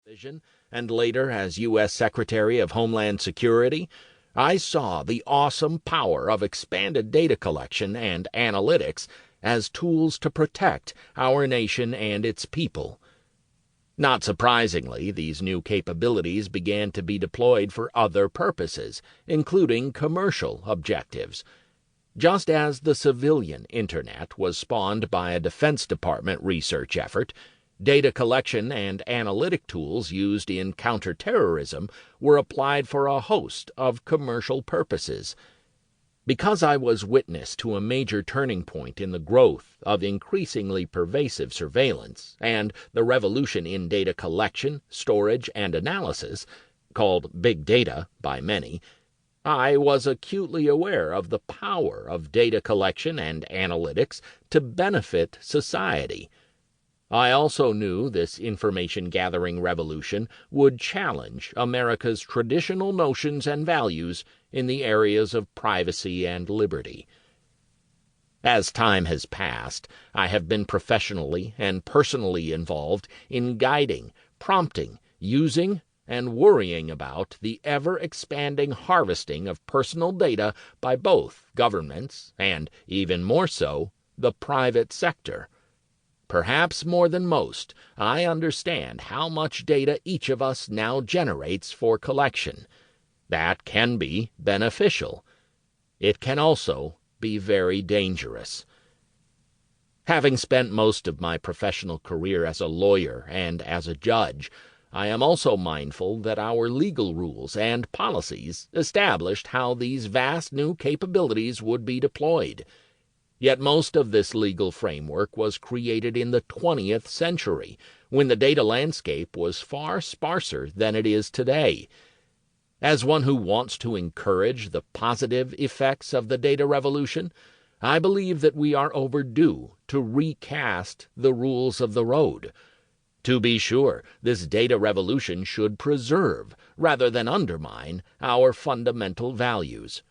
Vision, and later as U.S. Secretary of Homeland Security, I saw the awesome power of expanded data collection and analytics as tools to protect our nation and its people. Not surprisingly, these new capabilities began to be deployed for other purposes, including commercial objectives. Just as the civilian Internet was spawned by a Defense Department research effort, data collection and analytic tools used in counterterrorism were applied for a host of commercial purposes. Because I was witness to a major turning point in the growth of increasingly pervasive surveillance and the revolution in data collection, storage, and analysis, called big data by many, I was acutely aware of the power of data collection and analytics to benefit society. I also knew this information-gathering revolution would challenge America's traditional notions and values in the areas of privacy and liberty. As time has passed, I have been professionally and personally involved in guiding, prompting, using, and worrying about the ever-expanding harvesting of personal data by both governments and, even more so, the private sector. Perhaps more than most, I understand how much data each of us now generates for collection. That can be beneficial. It can also be very dangerous. Having spent most of my professional career as a lawyer and as a judge, I am also mindful that our legal rules and policies established how these vast new capabilities would be deployed. Yet most of this legal framework was created in the 20th century, when the data landscape was far sparser than it is today. As one who wants to encourage the positive effects of the data revolution, I believe that we are overdue to recast the rules of the road. To be sure, this data revolution should preserve, rather than undermine, our fundamental values.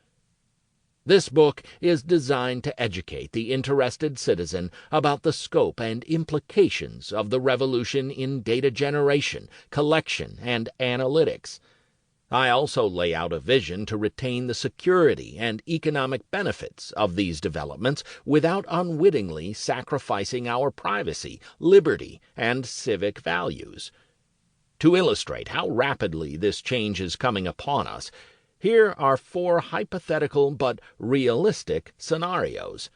This book is designed to educate the interested citizen about the scope and implications of the revolution in data generation, collection, and analytics. I also lay out a vision to retain the security and economic benefits of these developments without unwittingly sacrificing our privacy, liberty, and civic values. To illustrate how rapidly this change is coming upon us, here are 4 hypothetical but realistic scenarios,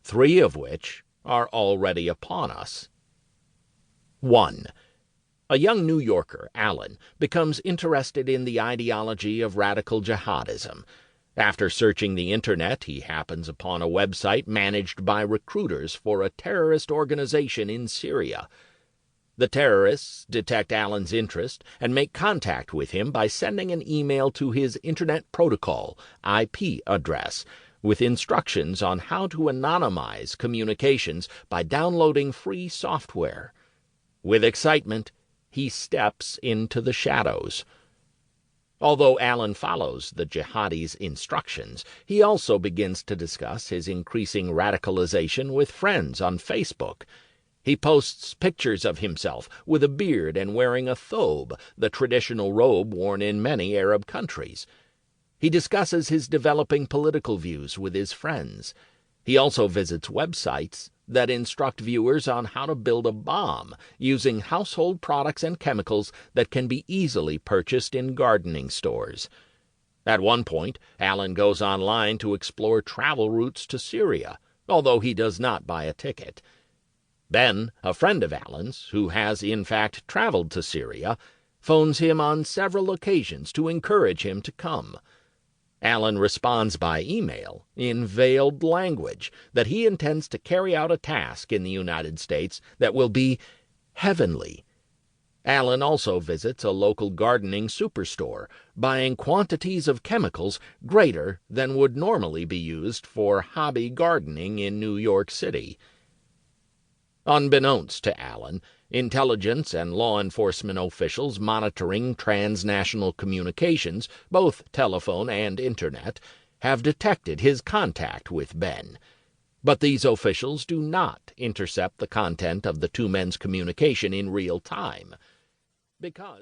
3 of which are already upon us. 1. A young New Yorker, Alan, becomes interested in the ideology of radical jihadism. After searching the Internet, he happens upon a website managed by recruiters for a terrorist organization in Syria. The terrorists detect Alan's interest and make contact with him by sending an email to his Internet Protocol (IP) address with instructions on how to anonymize communications by downloading free software. With excitement, he steps into the shadows. Although Alan follows the jihadi's instructions, he also begins to discuss his increasing radicalization with friends on Facebook. He posts pictures of himself with a beard and wearing a thobe, the traditional robe worn in many Arab countries. He discusses his developing political views with his friends. He also visits websites that instruct viewers on how to build a bomb using household products and chemicals that can be easily purchased in gardening stores. At one point, Alan goes online to explore travel routes to Syria, although he does not buy a ticket. Ben, a friend of Alan's, who has in fact traveled to Syria, phones him on several occasions to encourage him to come. Alan responds by email in veiled language that he intends to carry out a task in the United States that will be heavenly. Alan also visits a local gardening superstore, buying quantities of chemicals greater than would normally be used for hobby gardening in New York City. Unbeknownst to Alan, intelligence and law enforcement officials monitoring transnational communications, both telephone and Internet, have detected his contact with Ben. But these officials do not intercept the content of the 2 men's communication in real time, because